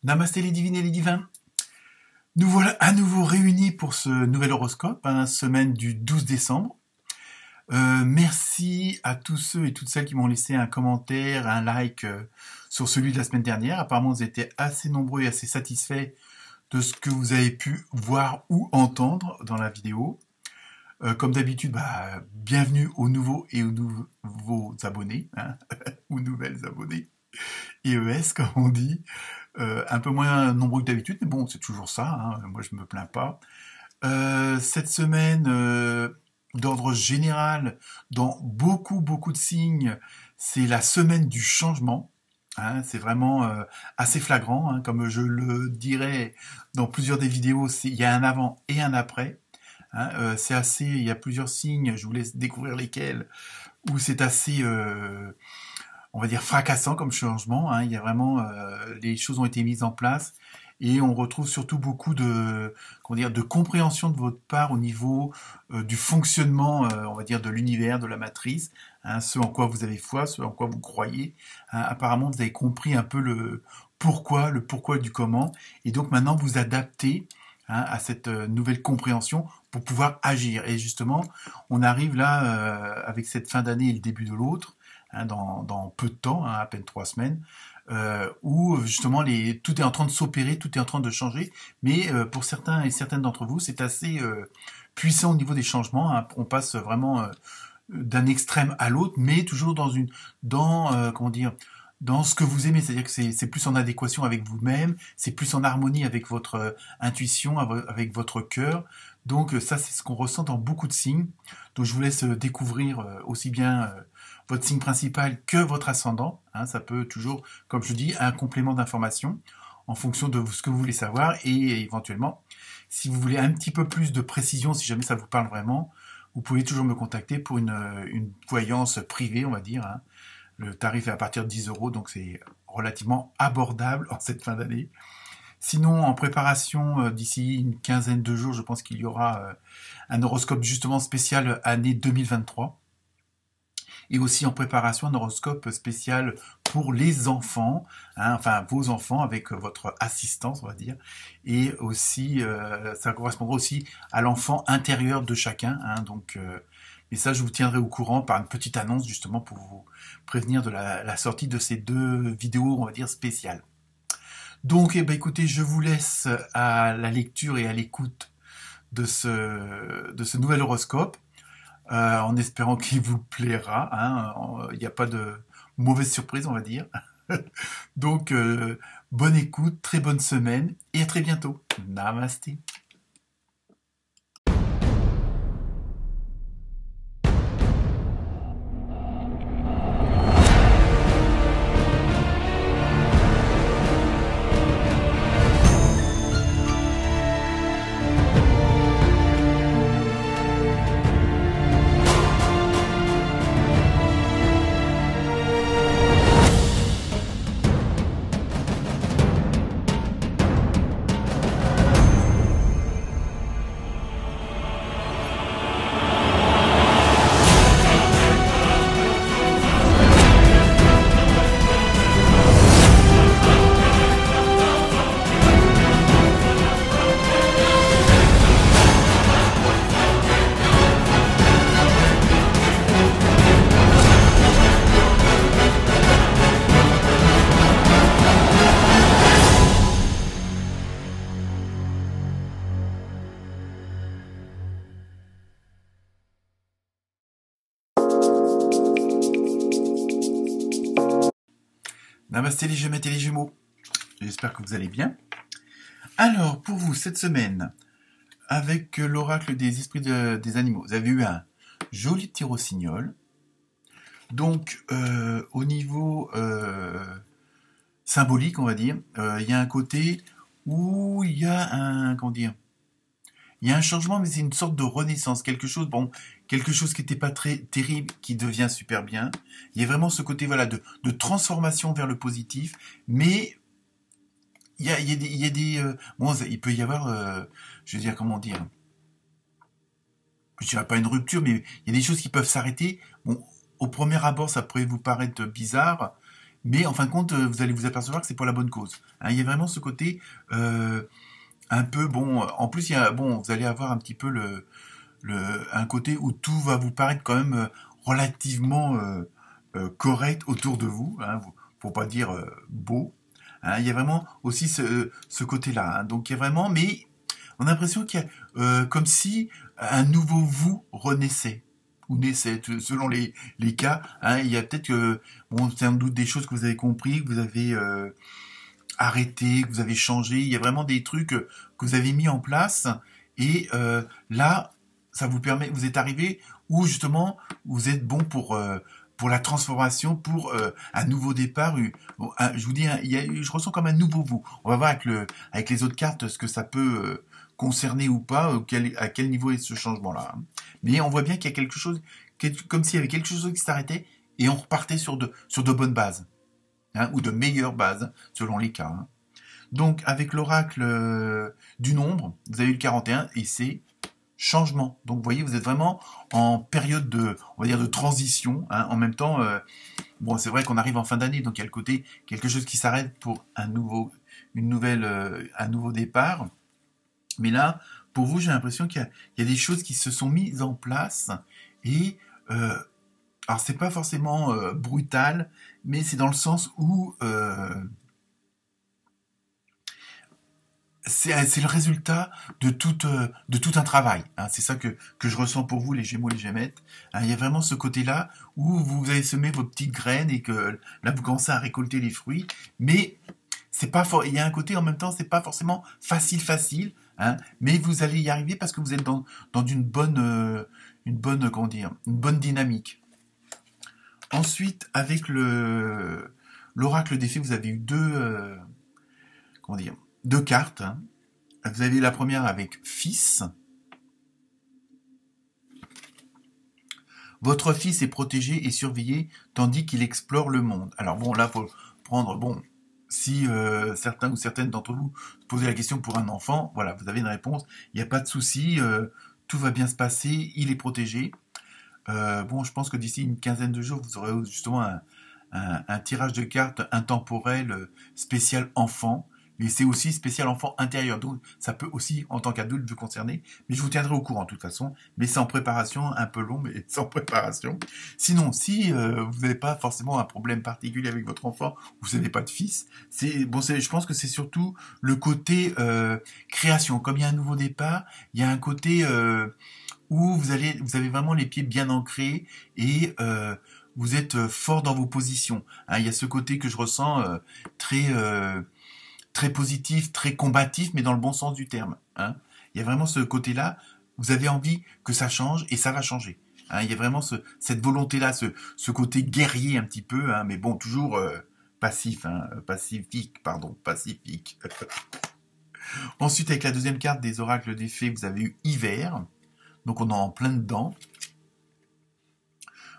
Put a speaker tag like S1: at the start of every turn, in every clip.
S1: Namasté les divines et les divins. Nous voilà à nouveau réunis pour ce nouvel horoscope, semaine du 12 décembre. Merci à tous ceux et toutes celles qui m'ont laissé un commentaire, un like sur celui de la semaine dernière. Apparemment, vous étiez assez nombreux et assez satisfaits de ce que vous avez pu voir ou entendre dans la vidéo. Comme d'habitude, bienvenue aux nouveaux et aux nouveaux abonnés, ou nouvelles abonnés. EES, comme on dit. Un peu moins nombreux que d'habitude, mais bon, c'est toujours ça, moi je me plains pas. Cette semaine, d'ordre général, dans beaucoup de signes, c'est la semaine du changement. C'est vraiment assez flagrant, comme je le dirais dans plusieurs des vidéos, il y a un avant et un après. Il y a plusieurs signes, je vous laisse découvrir lesquels, où c'est assez on va dire fracassant comme changement. Il y a vraiment les choses ont été mises en place et on retrouve surtout beaucoup de compréhension de votre part au niveau du fonctionnement, on va dire, de l'univers, de la matrice, ce en quoi vous avez foi, ce en quoi vous croyez. Apparemment, vous avez compris un peu le pourquoi du comment, et donc maintenant vous adaptez à cette nouvelle compréhension pour pouvoir agir. Et justement, on arrive là avec cette fin d'année et le début de l'autre. Dans peu de temps, à peine 3 semaines, où justement tout est en train de s'opérer, tout est en train de changer, mais pour certains et certaines d'entre vous, c'est assez puissant au niveau des changements. On passe vraiment d'un extrême à l'autre, mais toujours dans ce que vous aimez, c'est-à-dire que c'est plus en adéquation avec vous-même, c'est plus en harmonie avec votre intuition, avec votre cœur. Donc ça, c'est ce qu'on ressent dans beaucoup de signes. Donc je vous laisse découvrir aussi bien votre signe principal que votre ascendant. Ça peut toujours, comme je dis, un complément d'information en fonction de ce que vous voulez savoir, et éventuellement, si vous voulez un petit peu plus de précision, si jamais ça vous parle vraiment, vous pouvez toujours me contacter pour une voyance privée, on va dire. Le tarif est à partir de 10 €, donc c'est relativement abordable en cette fin d'année. Sinon, en préparation, d'ici une quinzaine de jours, je pense qu'il y aura un horoscope justement spécial année 2023. Et aussi en préparation un horoscope spécial pour les enfants, enfin vos enfants avec votre assistance, on va dire. Et aussi, ça correspondra aussi à l'enfant intérieur de chacun. Mais ça, je vous tiendrai au courant par une petite annonce justement pour vous prévenir de la sortie de ces 2 vidéos, on va dire, spéciales. Donc, écoutez, je vous laisse à la lecture et à l'écoute de ce nouvel horoscope, en espérant qu'il vous plaira. Il n'y a pas de mauvaise surprise, on va dire. Donc, bonne écoute, très bonne semaine, et à très bientôt. Namasté. Namasté les Gémeaux et les Gémeaux. J'espère que vous allez bien. Alors, pour vous, cette semaine, avec l'oracle des esprits des animaux, vous avez eu un joli petit rossignol. Donc, au niveau symbolique, on va dire, il y a un côté où il y a il y a un changement, mais c'est une sorte de renaissance, quelque chose qui n'était pas très terrible, qui devient super bien. Il y a vraiment ce côté, de transformation vers le positif, mais il peut y avoir, je dirais pas une rupture, mais il y a des choses qui peuvent s'arrêter. Bon, au premier abord, ça pourrait vous paraître bizarre, mais en fin de compte, vous allez vous apercevoir que c'est pour la bonne cause. Hein, il y a vraiment ce côté un peu bon. En plus, il y a bon, vous allez avoir un petit peu un côté où tout va vous paraître quand même relativement correct autour de vous, hein, pour pas dire beau. Hein, il y a vraiment aussi ce côté-là. Hein, donc il y a vraiment, mais on a l'impression qu'il y a comme si un nouveau vous renaissait ou naissait, selon les cas. Hein, il y a peut-être bon, sans doute des choses que vous avez compris, que vous avez arrêté, que vous avez changé. Il y a vraiment des trucs que vous avez mis en place et là, ça vous permet, vous êtes arrivé où justement vous êtes bon pour la transformation, pour un nouveau départ. Bon, je vous dis, hein, je ressens comme un nouveau vous. On va voir avec les autres cartes ce que ça peut concerner ou pas, à quel niveau est ce changement-là. Hein. Mais on voit bien qu'il y a quelque chose, comme s'il y avait quelque chose qui s'arrêtait et on repartait sur de bonnes bases, hein, ou de meilleures bases, selon les cas. Hein. Donc, avec l'oracle du nombre, vous avez eu le 41 et c'est changement. Donc, vous voyez, vous êtes vraiment en période on va dire, de transition. Hein. En même temps, bon, c'est vrai qu'on arrive en fin d'année, donc il y a le côté quelque chose qui s'arrête pour un nouveau départ. Mais là, pour vous, j'ai l'impression qu'il y a des choses qui se sont mises en place et alors c'est pas forcément brutal, mais c'est dans le sens où c'est le résultat de tout un travail. Hein. C'est ça que je ressens pour vous, les Gémeaux, les Gémettes. Hein, il y a vraiment ce côté-là où vous avez semé vos petites graines et que là vous commencez à récolter les fruits, mais c'est pas il y a un côté en même temps, c'est pas forcément facile, hein, mais vous allez y arriver parce que vous êtes dans une bonne comment dire, une bonne dynamique. Ensuite, avec l'oracle des fées, vous avez eu comment dire, deux cartes. Hein. Vous avez la première avec fils. Votre fils est protégé et surveillé tandis qu'il explore le monde. Alors bon, là, faut prendre, bon, si certains ou certaines d'entre vous se posaient la question pour un enfant, voilà, vous avez une réponse. Il n'y a pas de souci, tout va bien se passer, il est protégé. Bon, je pense que d'ici une quinzaine de jours, vous aurez justement un tirage de cartes intemporel spécial enfant, mais c'est aussi spécial enfant intérieur, donc ça peut aussi, en tant qu'adulte, vous concerner, mais je vous tiendrai au courant de toute façon, mais c'est en préparation, un peu long, mais c'est en préparation. Sinon, si vous n'avez pas forcément un problème particulier avec votre enfant, vous n'avez pas de fils, je pense que c'est surtout le côté création, comme il y a un nouveau départ, il y a un côté où vous avez vraiment les pieds bien ancrés et vous êtes fort dans vos positions. Hein, il y a ce côté que je ressens très positif, très combatif, mais dans le bon sens du terme. Hein. Il y a vraiment ce côté-là, vous avez envie que ça change et ça va changer. Hein, il y a vraiment cette volonté-là, ce côté guerrier un petit peu, hein, mais bon, toujours pacifique. Ensuite, avec la deuxième carte des oracles des fées, vous avez eu hiver. Donc on est en plein dedans.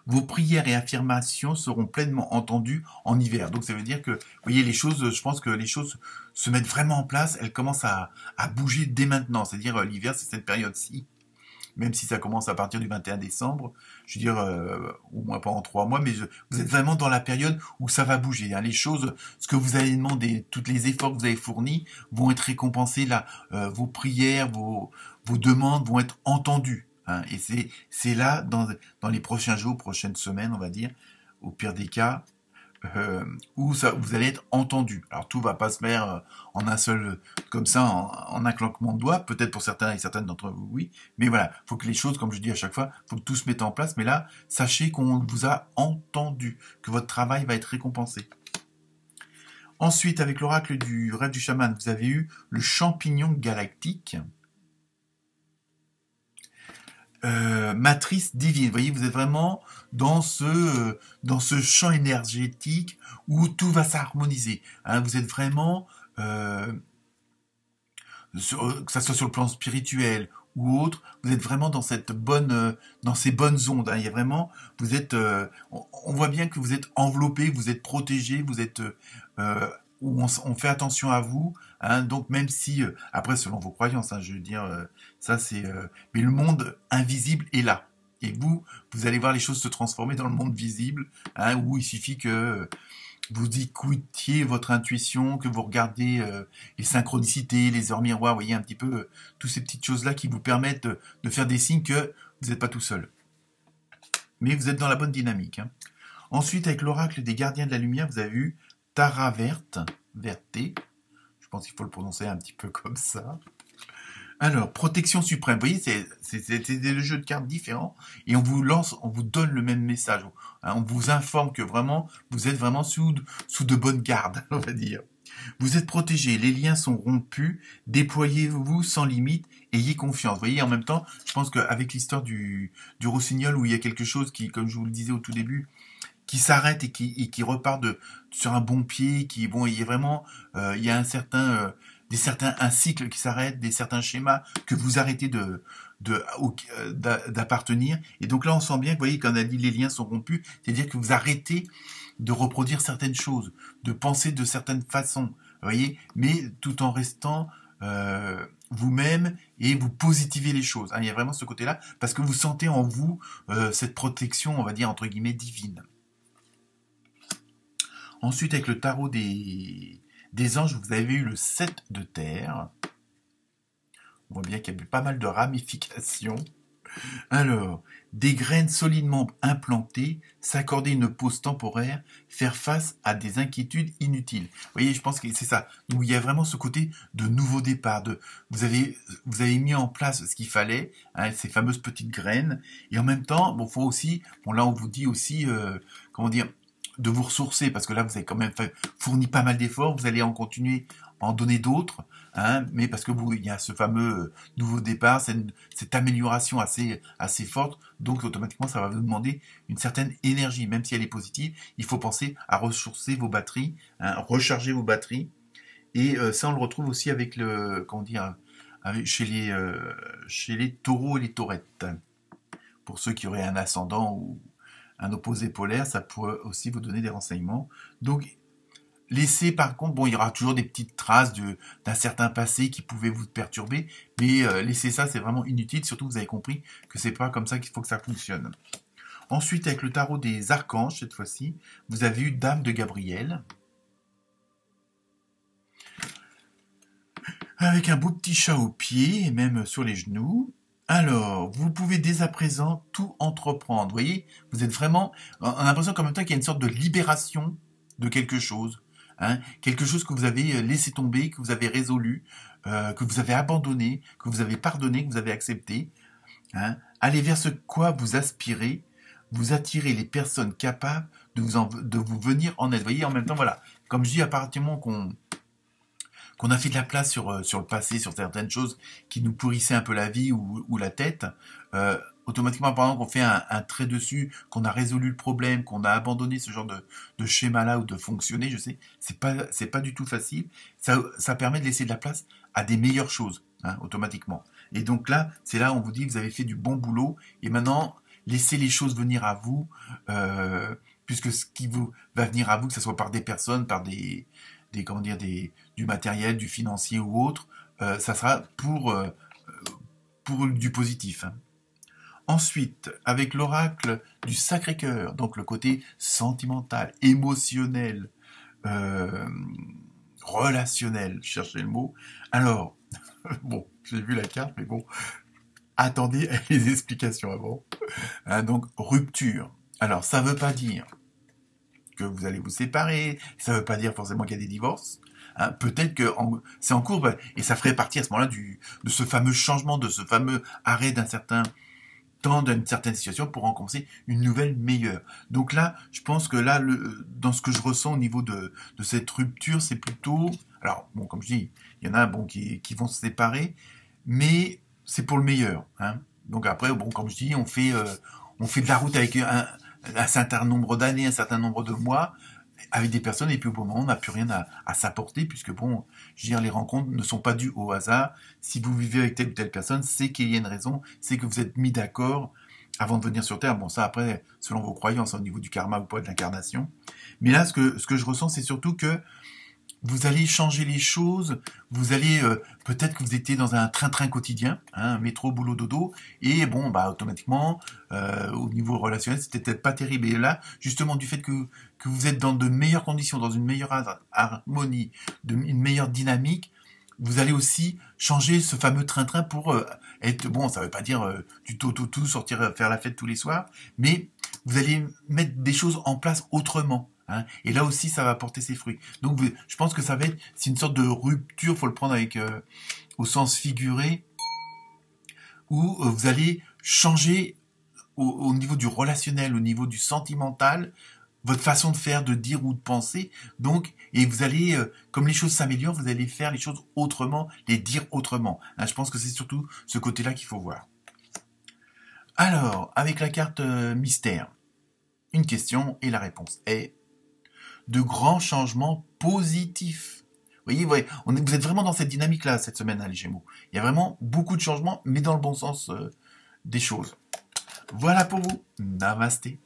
S1: Vos prières et affirmations seront pleinement entendues en hiver. Donc ça veut dire que, vous voyez, je pense que les choses se mettent vraiment en place, elles commencent à bouger dès maintenant. C'est-à-dire l'hiver, c'est cette période-ci. Même si ça commence à partir du 21 décembre, je veux dire, au moins pas en 3 mois, mais vous êtes vraiment dans la période où ça va bouger. Hein. Les choses, ce que vous avez demandé, tous les efforts que vous avez fournis vont être récompensés là. Vos prières, vos demandes vont être entendues. Hein, et c'est là, dans les prochains jours, prochaines semaines, on va dire, au pire des cas, où vous allez être entendu. Alors tout va pas se faire en un seul, comme ça, en un claquement de doigts. Peut-être pour certains et certaines d'entre vous, oui. Mais voilà, faut que les choses, comme je dis à chaque fois, faut que tout se mette en place. Mais là, sachez qu'on vous a entendu, que votre travail va être récompensé. Ensuite, avec l'oracle du rêve du chaman, vous avez eu le champignon galactique. Matrice divine. Vous voyez, vous êtes vraiment dans ce champ énergétique où tout va s'harmoniser. Hein, vous êtes vraiment, que ça soit sur le plan spirituel ou autre, vous êtes vraiment dans dans ces bonnes ondes. Hein. Il y a vraiment, vous êtes, on voit bien que vous êtes enveloppé, vous êtes protégé, vous êtes où on fait attention à vous, hein, donc même si, après selon vos croyances, hein, je veux dire, ça c'est, mais le monde invisible est là, et vous allez voir les choses se transformer dans le monde visible, hein, où il suffit que vous écoutiez votre intuition, que vous regardez les synchronicités, les heures miroirs, vous voyez un petit peu toutes ces petites choses-là qui vous permettent de faire des signes que vous n'êtes pas tout seul. Mais vous êtes dans la bonne dynamique. Hein. Ensuite, avec l'oracle des gardiens de la lumière, vous avez eu Tara verte, verté. Je pense qu'il faut le prononcer un petit peu comme ça. Alors, protection suprême. Vous voyez, c'est des jeux de cartes différents et on vous lance, on vous donne le même message. Hein, on vous informe que vraiment, vous êtes vraiment sous de bonnes gardes, on va dire. Vous êtes protégé, les liens sont rompus, déployez-vous sans limite, ayez confiance. Vous voyez, en même temps, je pense qu'avec l'histoire du rossignol où il y a quelque chose qui, comme je vous le disais au tout début, qui s'arrête et qui repart sur un bon pied, il y a vraiment, il y a un cycle qui s'arrête, certains schémas que vous arrêtez d'appartenir. Et donc là, on sent bien que, vous voyez, quand on a dit les liens sont rompus, c'est-à-dire que vous arrêtez de reproduire certaines choses, de penser de certaines façons, vous voyez, mais tout en restant vous-même et vous positivez les choses. Hein, il y a vraiment ce côté-là, parce que vous sentez en vous cette protection, on va dire, entre guillemets, divine. Ensuite, avec le tarot des anges, vous avez eu le 7 de terre. On voit bien qu'il y a eu pas mal de ramifications. Alors, des graines solidement implantées, s'accorder une pause temporaire, faire face à des inquiétudes inutiles. Vous voyez, je pense que c'est ça. Donc, il y a vraiment ce côté de nouveau départ. Vous avez mis en place ce qu'il fallait, hein, ces fameuses petites graines. Et en même temps, faut aussi, là, on vous dit aussi, de vous ressourcer, parce que là, vous avez quand même fourni pas mal d'efforts, vous allez en continuer à en donner d'autres, hein, mais parce que il y a ce fameux nouveau départ, cette amélioration assez forte, donc automatiquement, ça va vous demander une certaine énergie, même si elle est positive, il faut penser à ressourcer vos batteries, hein, recharger vos batteries, et ça, on le retrouve aussi avec chez les taureaux et les taurettes, pour ceux qui auraient un ascendant ou un opposé polaire, ça pourrait aussi vous donner des renseignements. Donc, laissez par contre, il y aura toujours des petites traces d'un certain passé qui pouvait vous perturber, mais laissez ça, c'est vraiment inutile, surtout vous avez compris que c'est pas comme ça qu'il faut que ça fonctionne. Ensuite, avec le tarot des archanges, cette fois-ci, vous avez eu Dame de Gabriel, avec un beau petit chat au pied, et même sur les genoux. Alors, vous pouvez dès à présent tout entreprendre. Vous voyez, vous êtes vraiment... On a l'impression qu'en même temps qu'il y a une sorte de libération de quelque chose. Hein, quelque chose que vous avez laissé tomber, que vous avez résolu, que vous avez abandonné, que vous avez pardonné, que vous avez accepté. Hein. Allez vers ce quoi vous aspirez. Vous attirez les personnes capables de vous venir en aide. Vous voyez, en même temps, voilà. Comme je dis, à partir du moment qu'on a fait de la place sur le passé, sur certaines choses qui nous pourrissaient un peu la vie ou la tête, automatiquement, par exemple, qu'on fait un trait dessus, qu'on a résolu le problème, qu'on a abandonné ce genre de schéma-là ou de fonctionner, je sais, c'est pas du tout facile. Ça permet de laisser de la place à des meilleures choses, hein, automatiquement. Et donc là, c'est là où on vous dit, vous avez fait du bon boulot, et maintenant, laissez les choses venir à vous, puisque ce qui vous va venir à vous, que ce soit par des personnes, par du matériel, du financier ou autre, ça sera pour du positif. Hein. Ensuite, avec l'oracle du Sacré-Cœur, donc le côté sentimental, émotionnel, relationnel, cherchez le mot. Alors, j'ai vu la carte, mais attendez les explications avant. Hein, donc, rupture. Alors, ça ne veut pas dire que vous allez vous séparer, ça ne veut pas dire forcément qu'il y a des divorces. Hein, peut-être que c'est en cours, et ça ferait partie à ce moment-là de ce fameux changement, de ce fameux arrêt d'un certain temps, d'une certaine situation pour en commencer une nouvelle meilleure. Donc là, je pense que là, dans ce que je ressens au niveau de cette rupture, c'est plutôt... Alors, comme je dis, il y en a qui vont se séparer, mais c'est pour le meilleur. Hein. Donc après, comme je dis, on fait de la route avec un certain nombre d'années, un certain nombre de mois, avec des personnes, et puis au bout d'un moment, on n'a plus rien à s'apporter, puisque les rencontres ne sont pas dues au hasard. Si vous vivez avec telle ou telle personne, c'est qu'il y a une raison, c'est que vous êtes mis d'accord avant de venir sur Terre. Ça après, selon vos croyances, au niveau du karma ou pas de l'incarnation. Mais là, ce que je ressens, c'est surtout que vous allez changer les choses, vous allez peut-être que vous étiez dans un train-train quotidien, hein, métro, boulot, dodo, et bon, bah automatiquement, au niveau relationnel, c'était peut-être pas terrible. Et là, justement, du fait que vous êtes dans de meilleures conditions, dans une meilleure harmonie, une meilleure dynamique, vous allez aussi changer ce fameux train-train pour être, bon, ça veut pas dire du tout, sortir faire la fête tous les soirs, mais vous allez mettre des choses en place autrement. Hein, et là aussi, ça va porter ses fruits. Donc, je pense que ça va être, c'est une sorte de rupture, faut le prendre avec au sens figuré, où vous allez changer au niveau du relationnel, au niveau du sentimental, votre façon de faire, de dire ou de penser. Donc, et vous allez, comme les choses s'améliorent, vous allez faire les choses autrement, les dire autrement. Hein, je pense que c'est surtout ce côté-là qu'il faut voir. Alors, avec la carte mystère, une question et la réponse est de grands changements positifs. Vous voyez, vous êtes vraiment dans cette dynamique-là cette semaine, les Gémeaux. Il y a vraiment beaucoup de changements, mais dans le bon sens des choses. Voilà pour vous. Namasté.